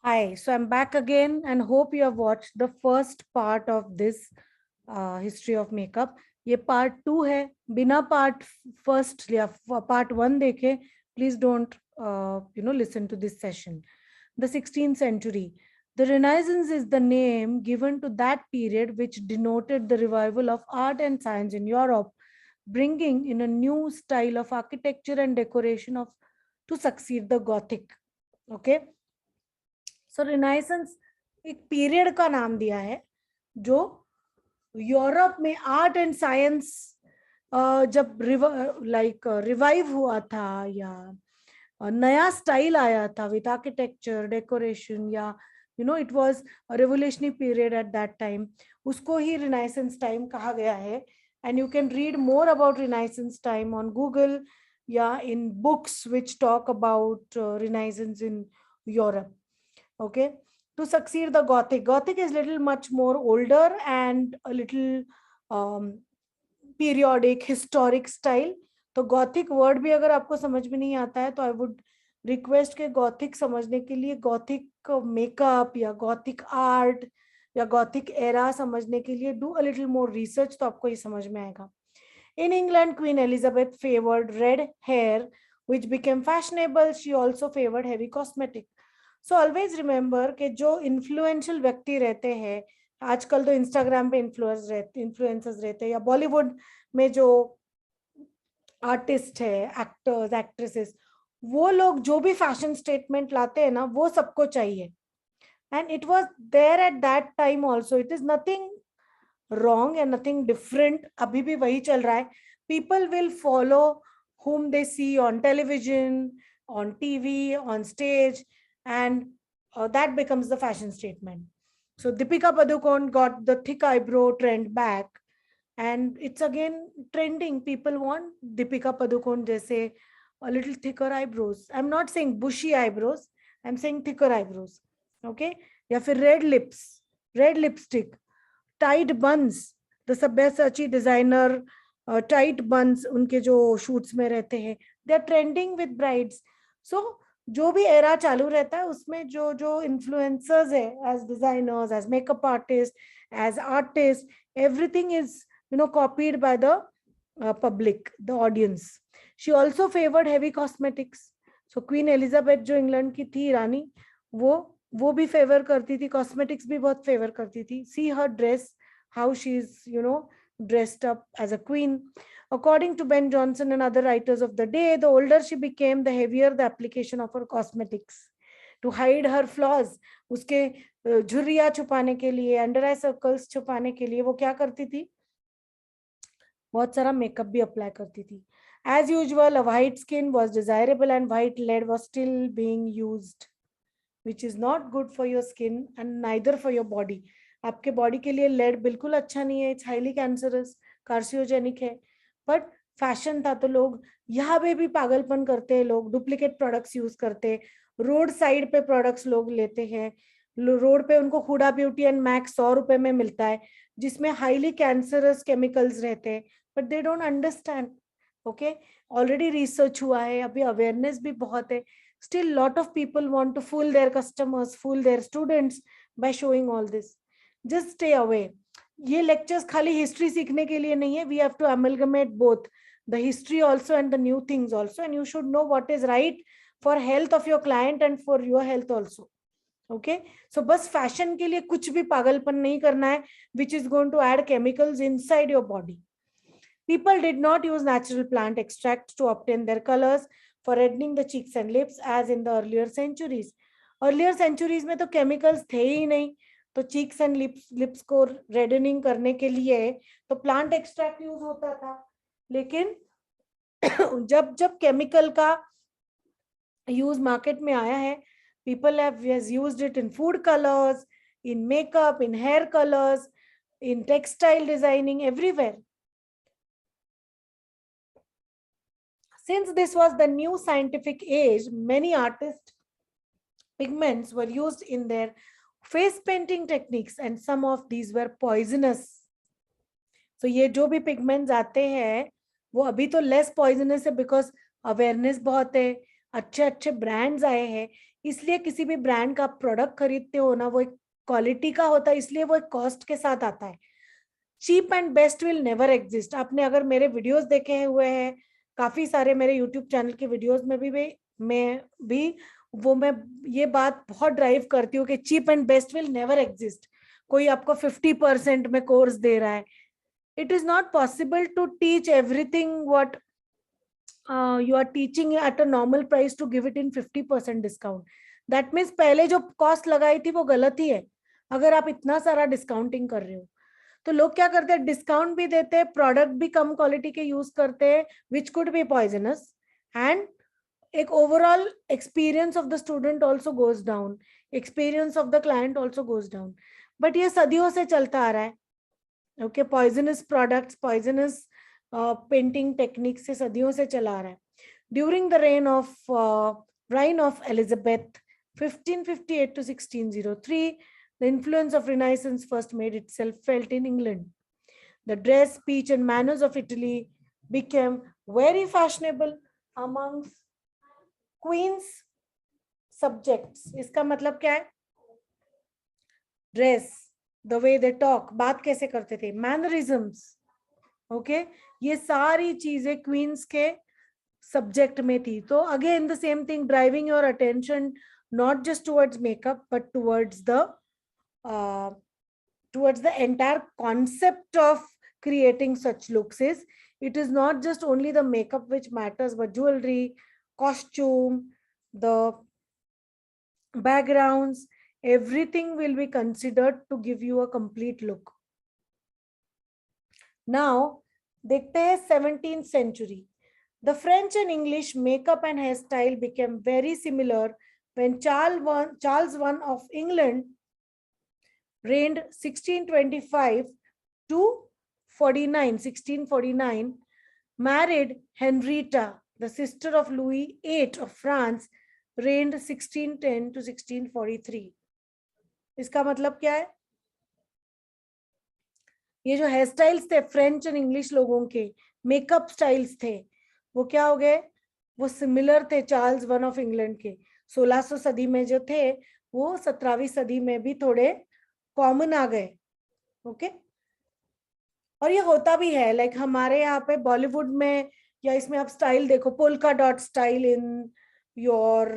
Hi, so I'm back again and hope you have watched the first part of this history of makeup. ये part 2 है. बिना part first या part 1 देखे, please don't listen to this session. The 16th century. The Renaissance is the name given to that period which denoted the revival of art and science in Europe, bringing in a new style of architecture and decoration of to succeed the Gothic. Okay. So renaissance एक period का नाम दिया है जो Europe में art and science जब revive हुआ था या नया स्टाइल आया था विद आर्किटेक्चर डेकोरेशन या it was a revolutionary period at that time, उसको ही रिनाइसेंस टाइम कहा गया है. And you can read more about renaissance time on Google या in books which talk about renaissance in Europe. Okay, to succeed the Gothic is little much more older and a little periodic historic style. तो Gothic word भी अगर आपको समझ में नहीं आता है तो आई वुड रिक्वेस्ट के गॉथिक समझने के लिए गॉथिक मेकअप या गॉथिक आर्ट या गॉथिक एरा समझने के लिए do a little more research, तो आपको ये समझ में आएगा. In England, Queen Elizabeth favored red hair, which became fashionable. She also favored heavy cosmetic. So always remember कि जो इन्फ्लुएंशियल व्यक्ति रहते हैं, आजकल तो इंस्टाग्राम पे इन्फ्लुएंसर्स रहते हैं या बॉलीवुड में जो आर्टिस्ट है, एक्टर्स एक्ट्रेसेस, वो लोग जो भी फैशन स्टेटमेंट लाते हैं ना, वो सबको चाहिए. And it was there at that time also. It is nothing wrong and nothing different. अभी भी वही चल रहा है. People will follow whom they see on television, on TV, on stage, and that becomes the fashion statement. So Deepika Padukone got the thick eyebrow trend back, and it's again trending. People want Deepika Padukone jaise a little thicker eyebrows. I'm not saying bushy eyebrows, I'm saying thicker eyebrows. Okay, या फिर red lips, red lipstick, tight buns. The Sabyasachi designer tight buns उनके जो shoots में रहते हैं, they are trending with brides. So जो भी era चालू रहता है उसमें जो जो इन्फ्लुएंसर्स है, as designers, as makeup artist, as artist, everything is copied by the public, the audience. She also favoured heavy cosmetics. So Queen Elizabeth जो इंग्लैंड की थी रानी, वो भी फेवर करती थी, कॉस्मेटिक्स भी बहुत फेवर करती थी. सी हर dress, how she's dressed up as a queen. According to Ben Jonson and other writers of the day, the older she became, the heavier the application of her cosmetics to hide her flaws. उसके झुर्रियां छुपाने के लिए, under आई circles छुपाने के लिए वो क्या करती थी? बहुत सारा मेकअप भी अप्लाई करती थी. As usual, a white skin was desirable and white lead was still being used, which is not good for your skin and neither for your body. आपके बॉडी के लिए लेड बिल्कुल अच्छा नहीं है. इट्स हाईली कैंसरस, कार्सियोजेनिक है. But fashion था तो लोग यहाँ पे भी पागलपन करते हैं. लोग डुप्लीकेट प्रोडक्ट्स यूज करते हैं. रोड साइड पे प्रोडक्ट्स लोग लेते हैं. रोड पे उनको हुडा ब्यूटी एंड मैक्स 100 रुपए में मिलता है, जिसमें हाईली कैंसरस केमिकल्स रहते हैं. But they don't understand. Okay, already research हुआ है, अभी अवेयरनेस भी बहुत है. Still lot of people want to fool their customers, fool their students by showing all this. Just stay away. ये lectures खाली history सीखने के लिए नहीं है. We have to amalgamate both the history also and the new things also, and you should know what is right for health of your client and for your health also. Okay, so बस fashion के लिए कुछ भी पागलपन नहीं करना है which is going to add chemicals inside your body. People did not use natural plant extracts to obtain their colors for reddening the cheeks and lips as in the earlier centuries. Earlier centuries में तो chemicals थे ही नहीं, तो cheeks and lips को reddening करने के लिए तो plant extract use होता था. लेकिन जब जब chemical का use market में आया है, people have used it in food colors, in makeup, in hair colors, in textile designing, everywhere. Since this was the new scientific age, many artist pigments were used in their face painting techniques and some of these were poisonous. So ये जो भी pigments आते हैं वो अभी तो less poisonous है because awareness बहुत है. अच्छे अच्छे ब्रांड्स आए हैं, इसलिए किसी भी ब्रांड का प्रोडक्ट खरीदते हो ना, वो एक क्वालिटी का होता है, इसलिए वो एक कॉस्ट के साथ आता है. Cheap and best will never exist. आपने अगर मेरे वीडियोस देखे हुए हैं, काफी सारे मेरे यूट्यूब चैनल के वीडियोस में भी मैं ये बात बहुत ड्राइव करती हूँ कि cheap and best will never exist. कोई आपको 50% में कोर्स दे रहा है, it is not possible to teach everything what you are teaching at a normal price to give it in 50% discount. That means पहले जो कॉस्ट लगाई थी वो गलत ही है, अगर आप इतना सारा डिस्काउंटिंग कर रहे हो. तो लोग क्या करते हैं, डिस्काउंट भी देते हैं, प्रोडक्ट भी कम क्वालिटी के यूज करते हैं, which could be poisonous, and एक overall experience of the student also goes down, experience of the client also goes down. But ये सदियों से चलता आ रहा है. Okay, poisonous products, poisonous painting technique से सदियों से चला आ रहा है. During the reign of Elizabeth 1558 to 1603, the influence of Renaissance first made itself felt in England. The dress, speech, and manners of Italy became very fashionable amongst queen's subjects. इसका मतलब क्या है? Dress, the way they talk, बात कैसे करते थे, mannerisms, okay, ये सारी चीजें क्वींस के सब्जेक्ट में थी. तो again the same thing, driving your attention not just towards makeup but towards the entire concept of creating such looks. Is it is not just only the makeup which matters, but jewelry, costume, the backgrounds, everything will be considered to give you a complete look. Now देखते हैं 17th century. The French and English makeup and hairstyle became very similar when Charles I of England reigned 1625 to 1649, married Henrietta, the sister of Louis VIII of France, reigned 1610 to 1643. इसका मतलब क्या है? ये जो hair styles थे French और English लोगों के, मेकअप स्टाइल्स थे, वो क्या हो गए? वो सिमिलर थे चार्ल्स वन ऑफ इंग्लैंड के. 1600 सदी में जो थे वो 17वीं सदी में भी थोड़े कॉमन आ गए. ओके, और ये होता भी है, लाइक हमारे यहाँ पे बॉलीवुड में या इसमें आप स्टाइल देखो, polka dot style in your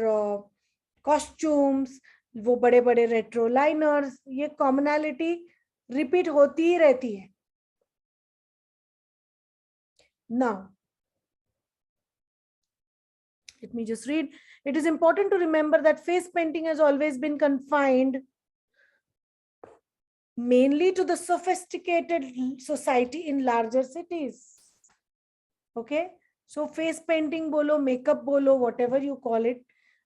costumes, वो बड़े बड़े रेट्रो लाइनर्स, ये कॉमनैलिटी रिपीट होती ही रहती है. Now, let me just read. It is important to remember that face painting has always been confined mainly to the sophisticated society in larger cities. Okay, so face painting बोलो, makeup बोलो, whatever you call it,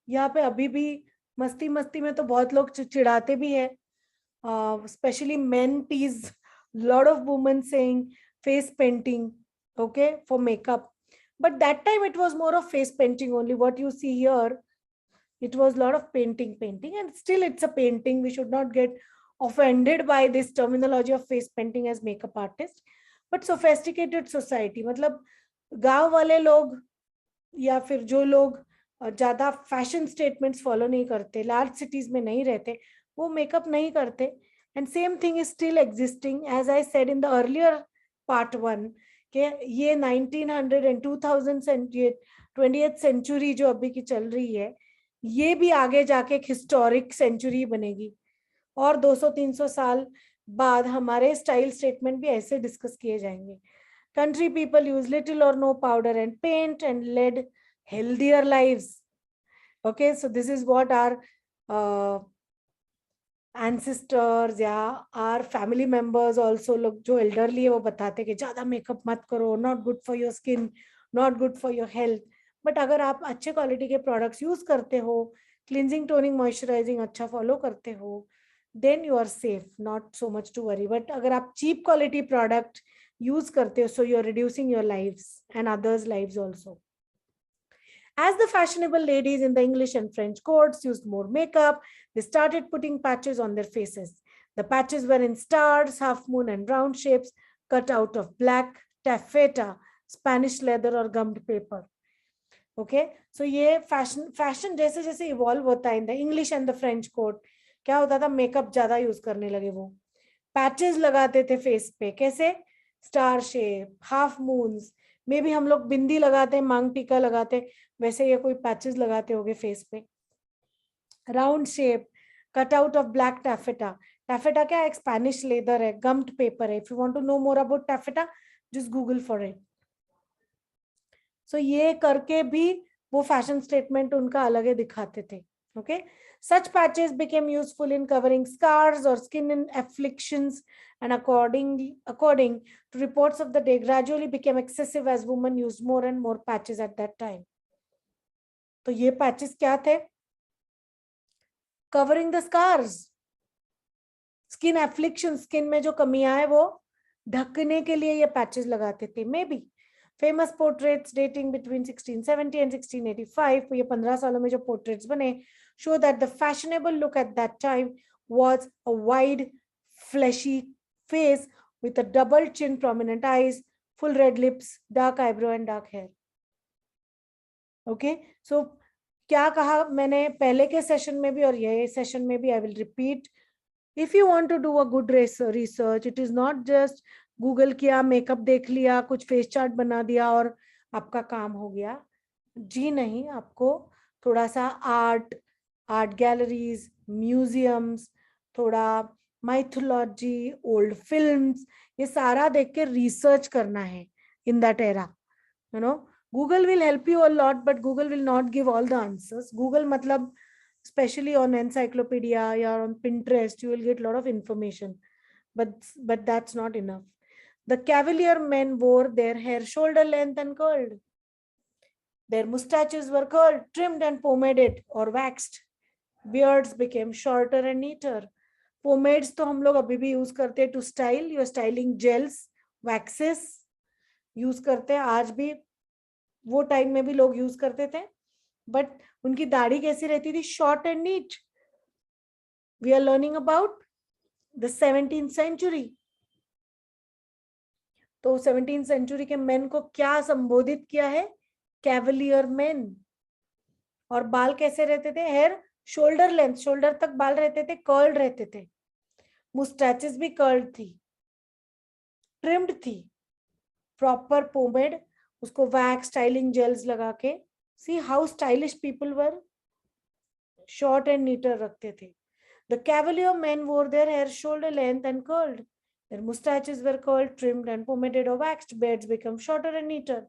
यहाँ पे अभी भी मस्ती मस्ती में तो बहुत लोग चिढ़ाते भी है. Especially men tease lot of women saying face painting, okay, for makeup. But that time it was more of face painting only. What you see here, it was a lot of painting, and still it's a painting. We should not get offended by this terminology of face painting as makeup artist. But sophisticated society, मतलब गांव वाले लोग या फिर जो लोग ज्यादा fashion statements follow नहीं करते, लार्ज सिटीज में नहीं रहते, वो मेकअप नहीं करते. And same thing is still existing, as I said in the earlier part 1, कि ये 1900 एंड 2000 20th सेंचुरी जो अभी की चल रही है, ये भी आगे जाके एक हिस्टोरिक सेंचुरी बनेगी. और 200-300 साल बाद हमारे स्टाइल स्टेटमेंट भी ऐसे डिस्कस किए जाएंगे. Country people use little or no powder and paint and led healthier lives. Okay, so this is what our ancestors या our family members also, लोग जो elderly है वो बताते कि ज़्यादा मेकअप मत करो, not good for your skin, not good for your health. But अगर आप अच्छे क्वालिटी के प्रोडक्ट्स यूज करते हो, क्लिनजिंग, टोनिंग, मॉइस्चराइजिंग अच्छा फॉलो करते हो, then you are safe, not so much to worry. But अगर आप cheap quality product use karte ho, so you're reducing your lives and others' lives also. As the fashionable ladies in the English and French courts used more makeup, they started putting patches on their faces. The patches were in stars, half moon, and round shapes cut out of black taffeta, Spanish leather, or gummed paper. Okay, so ये fashion जैसे जैसे evolve होता है in the English and the French court, क्या होता था, makeup ज्यादा use करने लगे, वो पैचेस लगाते थे फेस पे, कैसे, स्टार शेप, हाफ मून्स, मे भी हम लोग बिंदी लगाते हैं, मांग टीका लगाते हैं, वैसे ये कोई पैचेस लगाते होंगे फेस पे। Round shape, cut out of black taffeta, taffeta क्या है, एक स्पेनिश लेदर है, गम्ड पेपर है, if you want to know more about taffeta just Google for it. So ये करके भी वो फैशन स्टेटमेंट उनका अलग ही दिखाते थे। Okay, such patches became useful in covering scars or skin afflictions, and according to reports of the day gradually became excessive as women used more and more patches at that time. तो ये patches क्या थे, covering the scars, skin afflictions, skin में जो कमियां है वो ढकने के लिए ये patches लगाते थे। May be famous portraits dating between 1670 and 1685, ये 15 सालों में जो portraits बने, show that the fashionable look at that time was a wide, fleshy face with a double chin, prominent eyes, full red lips, dark eyebrow and dark hair. Okay, so क्या कहा मैंने पहले के सेशन में भी और ये सेशन में भी, I will repeat, if you want to do a good research, it is not just Google किया, मेकअप देख लिया, कुछ फेस चार्ट बना दिया और आपका काम हो गया। जी नहीं, आपको थोड़ा सा आर्ट गैलरीज, म्यूजियम्स, थोड़ा माइथोलॉजी, ओल्ड फिल्म्स, ये सारा देख के रिसर्च करना है in that era. You know, Google will help you a lot but Google will not give all the answers. Google मतलब especially on encyclopedia or on Pinterest, you will get a lot of information, but that's not enough. The Cavalier men wore their hair shoulder length and curled. Their mustaches were curled, trimmed and pomaded or waxed. Beards became shorter and neater. Pomades तो हम लोग अभी भी use करते हैं to style, your styling gels, waxes use करते हैं आज भी, वो टाइम में भी लोग यूज करते थे। बट उनकी दाढ़ी कैसी रहती थी, short and neat. We are learning about the 17th century. तो 17th सेंचुरी के मेन को क्या संबोधित किया है, कैवलियर मेन। और बाल कैसे रहते थे, हेयर शोल्डर लेंथ, शोल्डर तक बाल रहते थे, कर्ल्ड रहते थे, मुस्टैचेस भी कर्ल्ड थी, ट्रिम्ड थी, प्रॉपर पोमेड, उसको वैक्स, स्टाइलिंग जेल्स लगा के, see how stylish people were, short and नीटर रखते थे। The Cavalier men wore their hair shoulder length and curled. Their mustaches were curled, trimmed and pomaded or waxed. Beards became shorter and neater.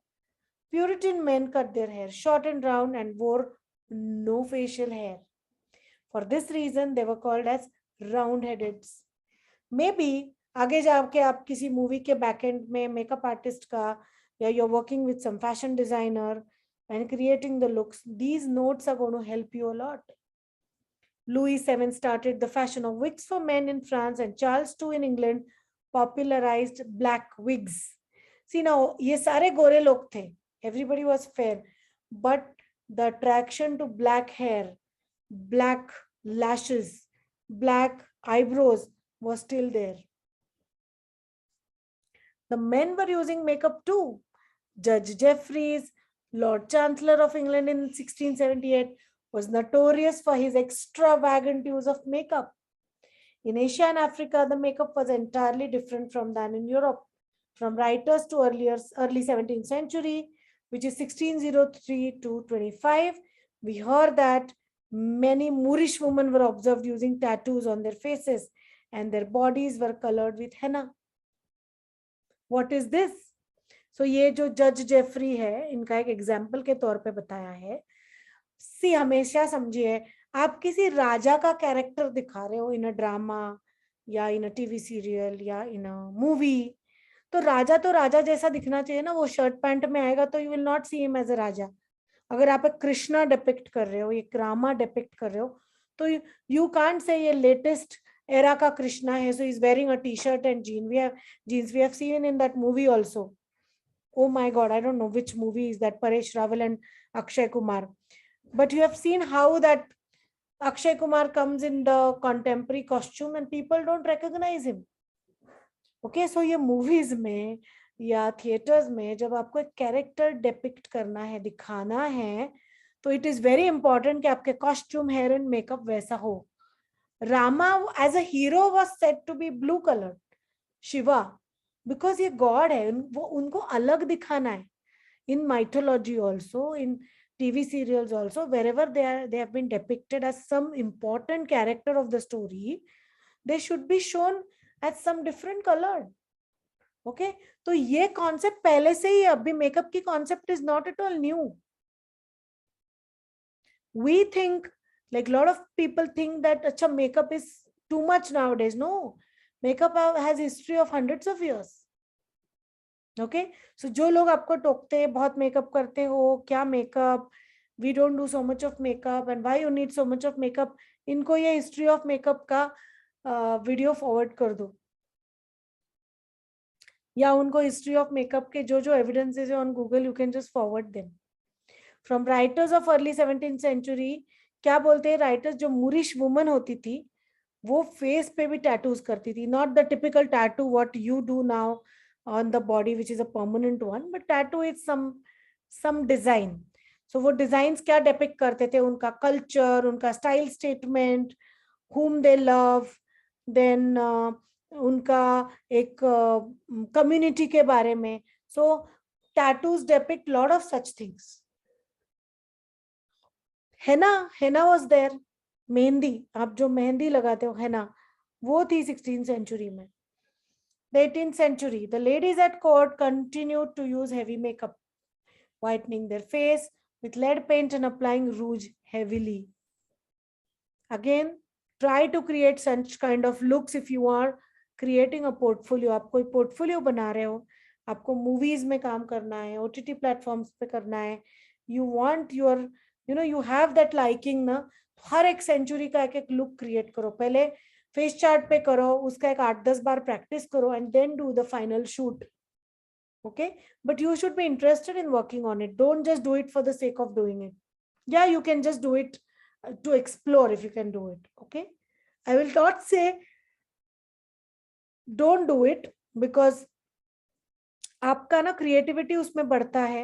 Puritan men cut their hair short and round and wore no facial hair. For this reason, they were called as round-headeds. Maybe आगे जाके आप किसी movie के back and में makeup artist का, या you're working with some fashion designer and creating the looks, these notes are going to help you a lot. Louis VII started the fashion of wigs for men in France, and Charles II in England popularized black wigs. See now, ये सारे गोरे लोग थे, everybody was fair, but the attraction to black hair, black lashes, black eyebrows was still there. The men were using makeup too. Judge Jeffreys, Lord Chancellor of England in 1678, was notorious for his extravagant use of makeup. In Asia and Africa, the makeup was entirely different from than in Europe. From writers to early 17th century, which is 1603 to 25, we heard that many Moorish women were observed using tattoos on their faces and their bodies were colored with henna. What is this? So ये जो जज Jeffrey है, इनका एक example के तौर पे बताया है। सी हमेशा समझिए, आप किसी राजा का कैरेक्टर दिखा रहे हो इन अ ड्रामा या इन अ टीवी सीरियल या इन अ मूवी, तो राजा जैसा दिखना चाहिए ना, वो शर्ट पैंट में आएगा तो you will not see him as a raja. अगर आप एक कृष्णा डिपिक्ट कर रहे हो, ये रामा डिपिक्ट कर रहे हो, तो यू कांट से ये लेटेस्ट एरा का कृष्णा है, so is wearing a T shirt and jeans we have seen in that movie also. Oh my God, I don't know which movie is that, Paresh Rawal and Akshay Kumar. But you have seen how that Akshay Kumar comes in the contemporary costume and people don't recognize him. Okay, so ये movies में या theatres में जब आपको एक character depict करना है, दिखाना है, तो इट इज वेरी इंपॉर्टेंट कि आपके कॉस्ट्यूम, हेयर एंड मेकअप वैसा हो. Rama as a hero was set to be blue colour. Shiva, because ये गॉड है, वो उनको अलग दिखाना है. In mythology also, in TV serials also, wherever they have been depicted as some important character of the story, they should be shown as some different color. Okay, तो ये concept पहले से ही, अभी मेकअप की concept is not at all new. We think, like lot of people think that acha makeup is too much nowadays. No, makeup has history of hundreds of years. Okay, so जो लोग आपको टोकते हैं बहुत makeup करते हो, क्या makeup, we don't do so much of makeup and why you need so much of makeup, इनको ये हिस्ट्री ऑफ मेकअप का वीडियो फॉरवर्ड कर दो, या उनको हिस्ट्री ऑफ मेकअप के जो जो एविडेंसेस है on Google, you can just forward them. From writers of early 17th century, क्या बोलते हैं राइटर्स, जो मूरिश वुमन होती थी वो फेस पे भी टैटूज करती थी. Not the typical tattoo what you do now on the body which is a permanent one, but tattoo is some design. So वो डिजाइन क्या डिपिक्ट करते थे, उनका कल्चर, उनका style statement, whom they love, then उनका एक community के बारे में. सो tattoos depict lot of such things. henna was there. Mehndi, आप जो मेहंदी लगाते हो henna, वो थी 16th century में. The 18th century, the ladies at court continued to use heavy makeup, whitening their face with lead paint and applying rouge heavily. Again, try to create such kind of looks if you are creating a portfolio. आप कोई portfolio बना रहे हो, आपको movies में काम करना है, OTT platforms पे करना है, you want your, you have that liking ना, हर एक सेंचुरी का एक एक लुक क्रिएट करो. पहले फेस चार्ट पे करो, उसका एक 8-10 बार प्रैक्टिस करो and then do the final shoot. Okay, but you should be interested in working on it. Don't just do it for the sake of doing it. Yeah, you can just do it to explore if you can do it. Okay, I will not say don't do it, because आपका ना creativity उसमें बढ़ता है.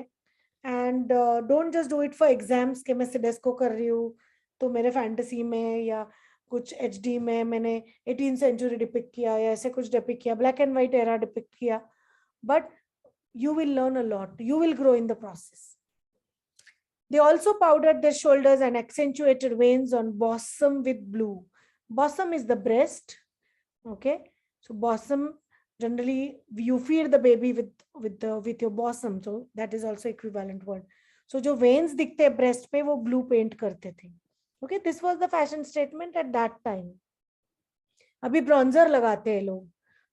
And don't just do it for exams कि मैं CIDESCO कर रही हूँ तो मेरे फैंटेसी में या कुछ HD में मैंने 18th सेंचुरी डिपिक्ट किया या ऐसे कुछ डिपिक्ट किया, black and white era depict किया, but you will learn a lot, you will grow in the process. They also powdered their shoulders and accentuated veins on bosom with blue. Bosom is the breast. Okay, so bosom, generally you feed the baby with your bosom, so that is also equivalent word. So जो veins दिखते हैं breast पे वो blue paint करते थे. Okay, this was the fashion statement at that time. अभी bronzer लगाते हैं लोग,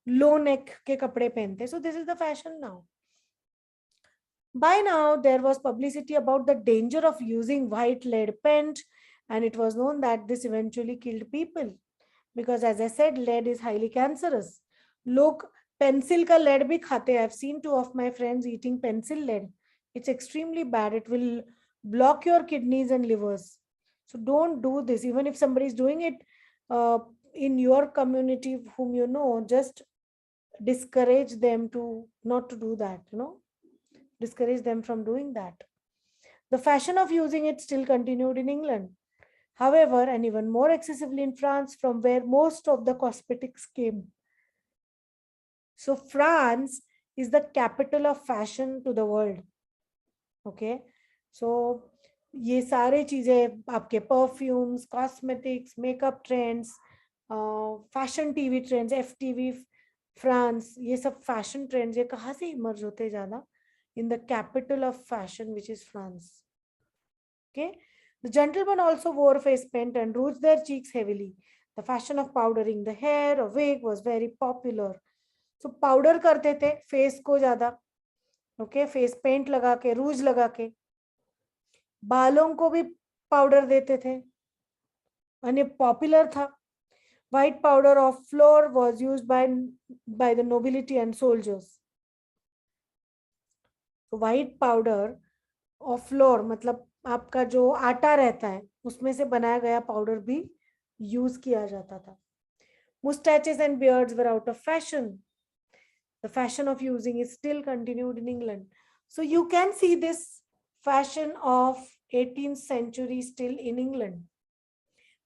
low neck के कपड़े पहनते, so this is the fashion now. By now, there was publicity about the danger of using white lead paint, and it was known that this eventually killed people. Because as I said, lead is highly cancerous. Look, pencil ka lead bhi khate. I've seen 2 of my friends eating pencil lead. It's extremely bad. It will block your kidneys and livers. So don't do this. Even if somebody is doing it in your community whom you know, just discourage them to not to do that, discourage them from doing that. The fashion of using it still continued in England, however, and even more excessively in France, from where most of the cosmetics came. So France is the capital of fashion to the world. Okay, so ये सारे चीजें आपके perfumes, cosmetics, makeup trends, fashion TV trends, FTV France, ये सब fashion trends ये कहाँ से emerge होते ज़्यादा? In the capital of fashion, which is France. Okay, the gentlemen also wore face paint and rouged their cheeks heavily. The fashion of powdering the hair or wig was very popular. So powder करते थे face को ज़्यादा. Okay, face paint लगा के, rouge लगा के, बालों को भी powder देते थे, और ये popular था. White powder of floor was used by the nobility and soldiers. White powder और फ्लोर मतलब आपका जो आटा रहता है उसमें से बनाया गया पाउडर भी यूज किया जाता था. Mustaches and beards were out of fashion. The fashion of using is still continued in England. So you can see this fashion of 18th century still in England.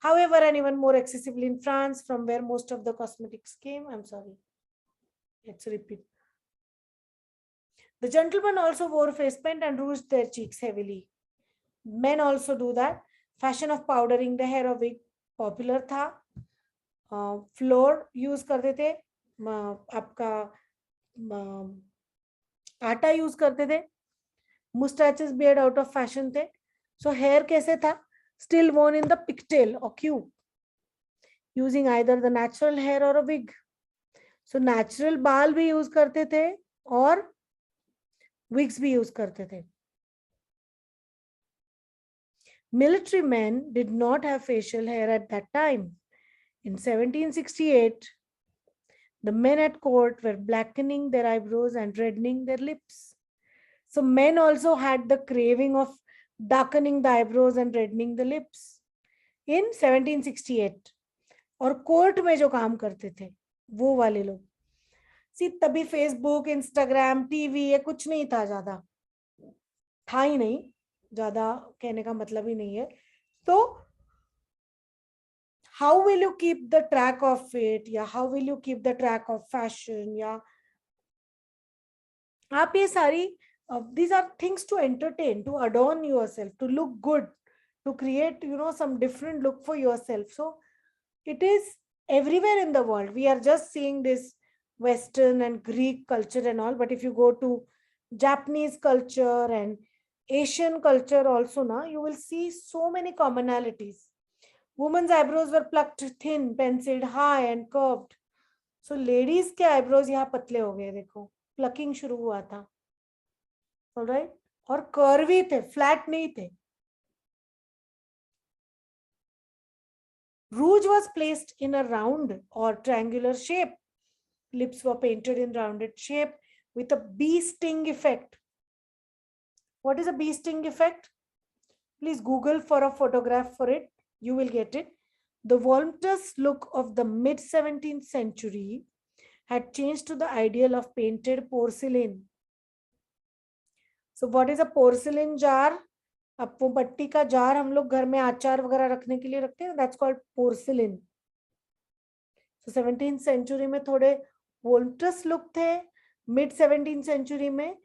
However, and even more accessibly in France, from where most of the cosmetics came. I'm sorry. Let's repeat. The gentlemen also wore face paint and rouged their cheeks heavily. Men also do that. Fashion of powdering the hair of wig popular था. Floor use करते थे, आपका आटा use करते थे. Moustaches beard out of fashion थे. So here कैसे था? Still worn in the pigtail or queue, using either the natural hair or a wig. So natural बाल भी यूज करते थे और wigs भी यूज करते थे. Military men did not have facial hair at that time. In 1768, the men at court were blackening their eyebrows and reddening their lips. So men also had the craving of darkening the eyebrows and reddening the lips in 1768. और court में जो काम करते थे वो वाले लोग. सी तभी फेसबुक, इंस्टाग्राम, टीवी ये कुछ नहीं था, ज्यादा था ही नहीं. ज्यादा कहने का मतलब ही नहीं है. तो how will you keep the track of it, या how will you keep the track of fashion, या आप ये सारी these are things to entertain, to adorn yourself, to look good, to create some different look for yourself. So it is everywhere in the world. We are just seeing this Western and Greek culture and all, but if you go to Japanese culture and Asian culture also, now you will see so many commonalities. Women's eyebrows were plucked thin, penciled, high and curved. So ladies के eyebrows यहाँ पतले हो गए, देखो plucking शुरू हुआ था. All right, और curvy थे, flat नहीं थे. Rouge was placed in a round or triangular shape. Lips were painted in rounded shape with a bee sting effect. What is a bee sting effect? Please Google for a photograph for it. You will get it. The voluminous look of the mid 17th century had changed to the ideal of painted porcelain. So what is a porcelain jar? अब वो पट्टी का jar हम लोग घर में अचार वगैरह रखने के लिए रखते हैं. That's called porcelain. So 17th century में थोड़े voluminous look थे, mid 17th century में.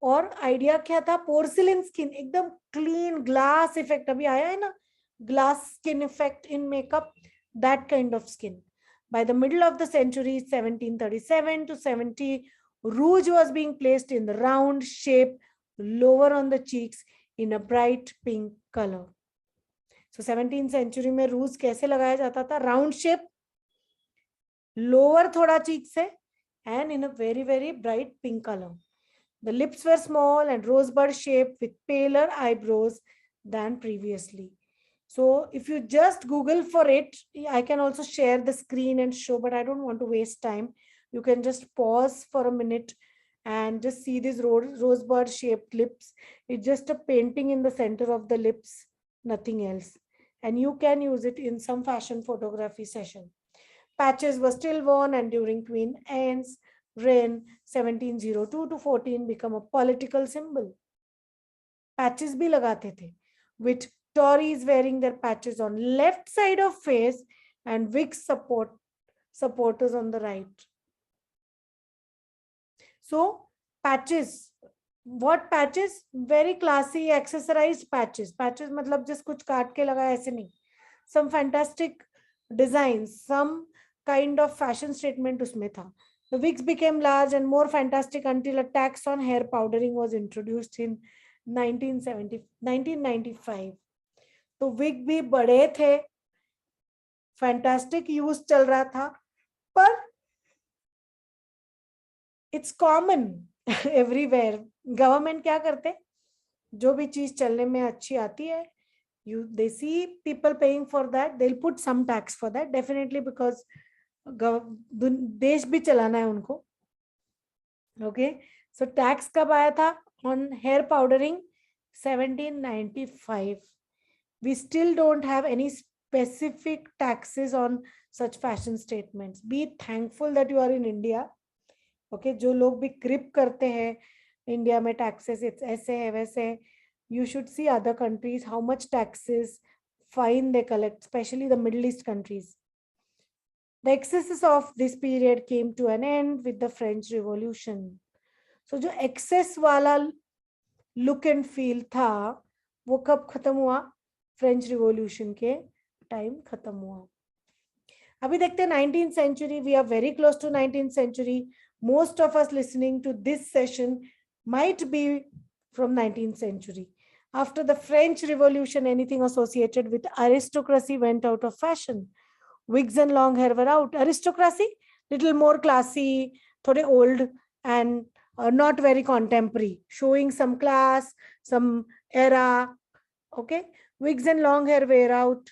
और आइडिया क्या था? पोर्सिलिन स्किन, एकदम क्लीन ग्लास इफेक्ट. अभी आया है ना glass skin effect in makeup, that kind of skin. By the middle of the century 1737 to 70, rouge was being placed in the round shape lower on the cheeks in a bright pink color. So 17th century में rouge कैसे लगाया जाता था? Round shape, lower थोड़ा cheek से, and in a very very bright pink color. The lips were small and rosebud shaped with paler eyebrows than previously. So if you just Google for it, I can also share the screen and show, but I don't want to waste time. You can just pause for a minute and just see these rosebud shaped lips. It's just a painting in the center of the lips, nothing else. And you can use it in some fashion photography session. Patches were still worn, and during Queen Anne's reign 1702 to 14 become a political symbol. Patches भी लगाते थे, with Tories wearing their patches on left side of face and Whig supporters on the right. So patches, what patches? Very classy accessorized patches. Patches मतलब just कुछ काट के लगा ऐसे नहीं. Some fantastic designs, some kind of fashion statement उसमें था. The wigs became large and more fantastic until a tax on hair powdering was introduced in 1995. तो wig भी बड़े थे, fantastic use चल रहा था, पर it's common everywhere. Government क्या करते? जो भी चीज चलने में अच्छी आती है, they see people paying for that, they'll put some tax for that, definitely, because देश भी चलाना है उनको. Okay, so tax कब आया था on hair powdering? 1795. We still don't have any specific taxes on such fashion statements. Be thankful that you are in India. Okay, जो लोग भी क्रिप करते हैं इंडिया में टैक्सेस ऐसे है वैसे है, you should see other countries how much taxes fine they collect, especially the Middle East countries. The excesses of this period came to an end with the French Revolution. So जो excess वाला look and feel था वो कब खत्म हुआ? French revolution के time खत्म हुआ. अभी देखते हैं 19th century. We are very close to 19th century. Most of us listening to this session might be from 19th century. After the French Revolution, anything associated with aristocracy went out of fashion. Wigs and long hair were out. Aristocracy, little more classy, थोड़े old and not very contemporary, showing some class, some era. Okay, wigs and long hair were out,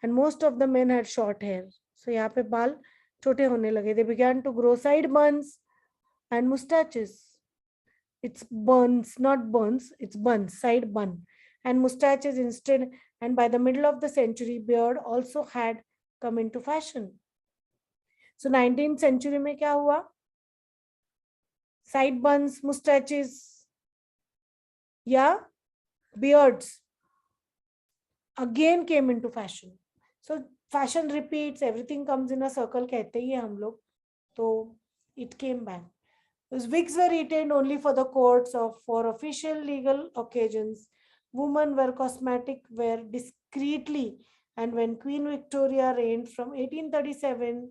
and most of the men had short hair. So यहाँ पे बाल छोटे होने लगे. They began to grow side buns and mustaches. It's buns, not buns. It's buns, side bun, and mustaches instead. And by the middle of the century, beard also had come into fashion. So 19th century में क्या हुआ? Side buns, mustaches, yeah, beards again came into fashion. So fashion repeats, everything comes in a circle कहते ही हम लोग. तो it came back. Those wigs were retained only for the courts or for official legal occasions. Women were cosmetic wear discreetly, and when Queen Victoria reigned from 1837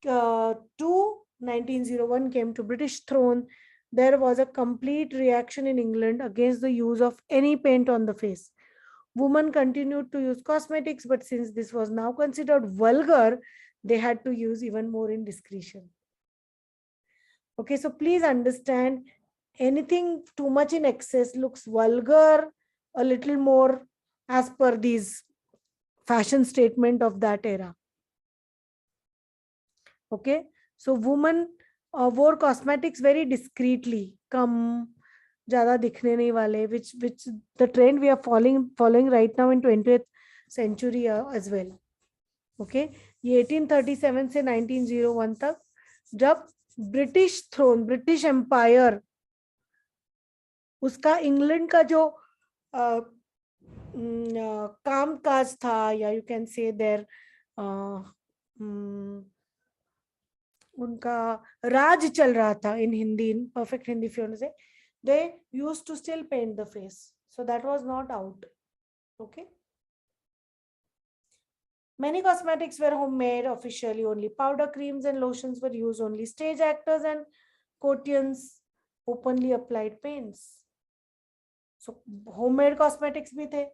to 1901 came to British throne, there was a complete reaction in England against the use of any paint on the face. Women continued to use cosmetics, but since this was now considered vulgar, they had to use even more in discretion. Okay, so please understand, anything too much in excess looks vulgar, a little more as per these fashion statement of that era. Okay, so women wore cosmetics very discreetly, कम ज़्यादा दिखने नहीं वाले, which the trend we are following right now in 20th century as well. Okay, ये 1837 से 1901 तक जब British throne, British empire, उसका England का जो काम काज था, या यू कैन से देयर उनका राज चल रहा था इन हिंदी, इन परफेक्ट हिंदी फ्यून से, they used to still paint the face, so that was not out. Okay, many cosmetics were homemade officially. Only powder creams and lotions were used. Only stage actors and courtiers openly applied paints. So homemade cosmetics भी थे,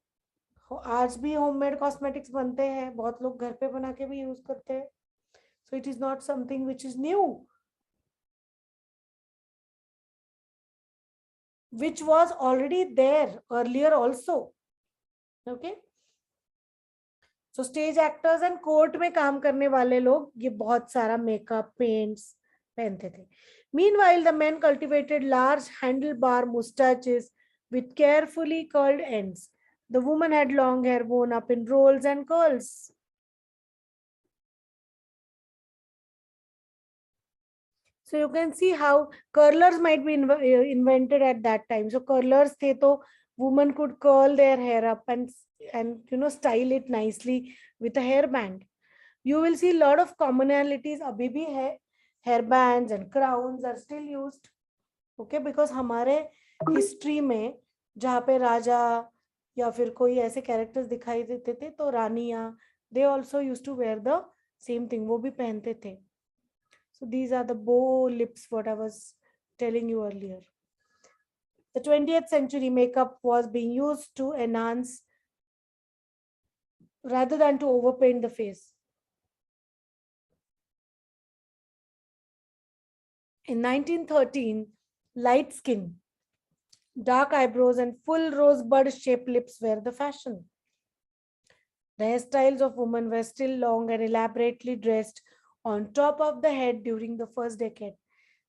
आज भी homemade cosmetics बनते हैं, बहुत लोग घर पे बना के भी यूज करते हैं. So it is not something which is new, which was already there earlier also. Okay, so stage actors and court में काम करने वाले लोग ये बहुत सारा मेकअप, पेंट्स पहनते थे. Meanwhile, the men cultivated large handlebar mustaches with carefully curled ends. The woman had long hair worn up in rolls and curls. So you can see how curlers might be invented at that time. So curlers the to women could curl their hair up and style it nicely with a hairband. You will see a lot of commonalities. Abhi bhi hair bands and crowns are still used. Okay, because हमारे history में जहाँ पे राजा या फिर कोई ऐसे characters दिखाई देते थे तो रानियाँ, they also used to wear the same thing, वो भी पहनते थे. So these are the bow lips, what I was telling you earlier. The 20th century makeup was being used to enhance rather than to overpaint the face. In 1913, light skin, dark eyebrows and full rosebud shaped lips were the fashion. The hairstyles of women were still long and elaborately dressed on top of the head during the first decade.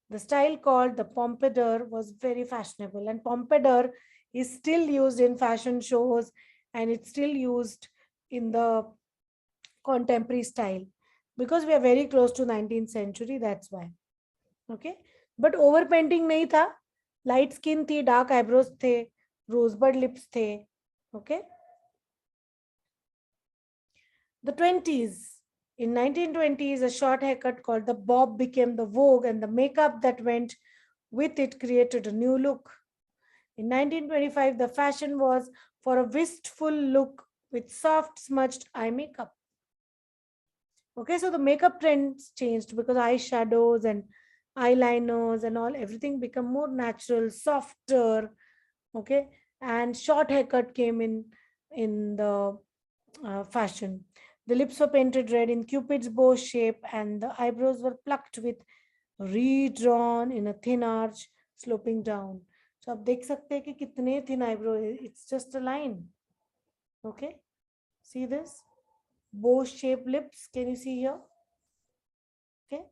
The style called the pompadour was very fashionable, and pompadour is still used in fashion shows and it's still used in the contemporary style because we are very close to 19th century, that's why. Okay, but over painting नहीं था, light skin थी, dark eyebrows थे, रोजबर्ड lips थे. Okay, the 20s. In 1920s, a short haircut called the bob became the vogue, and the makeup that went with it created a new look. In 1925, the fashion was for a wistful look with soft smudged eye makeup. Okay, so the makeup trends changed because eyeshadows and eyeliners and all, everything become more natural, softer. Okay, and short haircut came in the fashion. The lips were painted red in Cupid's bow shape, and the eyebrows were plucked with redrawn in a thin arch sloping down. So आप देख सकते हैं कि कितने thin eyebrow है. It's just a line. Okay, see this bow shaped lips. Can you see here? Okay.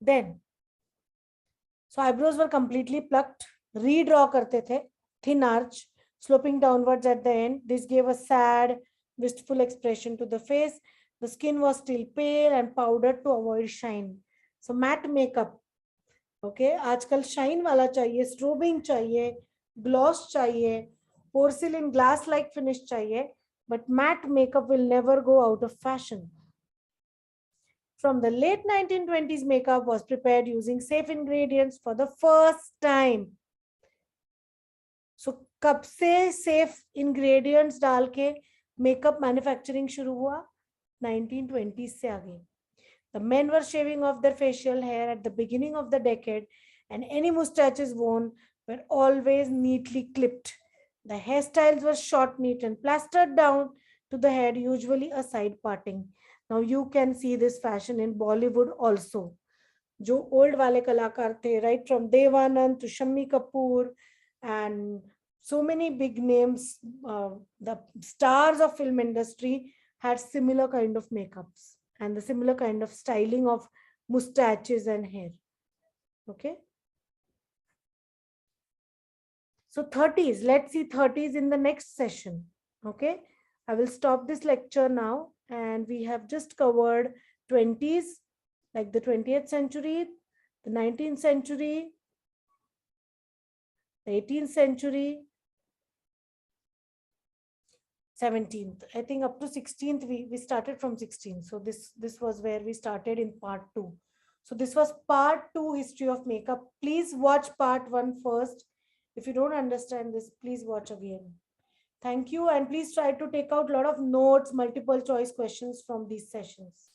Then, so eyebrows were completely plucked. Redraw करते थे. Thin arch, sloping downwards at the end. This gave a sad, wistful expression to the face. The skin was still pale and powdered to avoid shine. So matte makeup. Okay, आजकल shine वाला चाहिए, strobing चाहिए, gloss चाहिए, porcelain glass like finish चाहिए, but matte makeup will never go out of fashion. From the late 1920s, makeup was prepared using safe ingredients for the first time. So कब से safe ingredients डाल के makeup manufacturing शुरू हुआ? 1920s से आगे. The men were shaving off their facial hair at the beginning of the decade, and any mustaches worn were always neatly clipped. The hairstyles were short, neat, and plastered down to the head, usually a side parting. Now you can see this fashion in Bollywood also. जो old वाले कलाकार थे, right from Devanand to Shammi Kapoor and so many big names, the stars of film industry had similar kind of makeups and the similar kind of styling of mustaches and hair. Okay. So 30s, let's see 30s in the next session. Okay. I will stop this lecture now, and we have just covered 20s, like the 20th century, the 19th century, the 18th century, 17th. I think up to 16th, we started from 16th. So this was where we started in part 2. So this was part 2 history of makeup. Please watch part 1 first. If you don't understand this, please watch again. Thank you, and please try to take out a lot of notes, multiple choice questions from these sessions.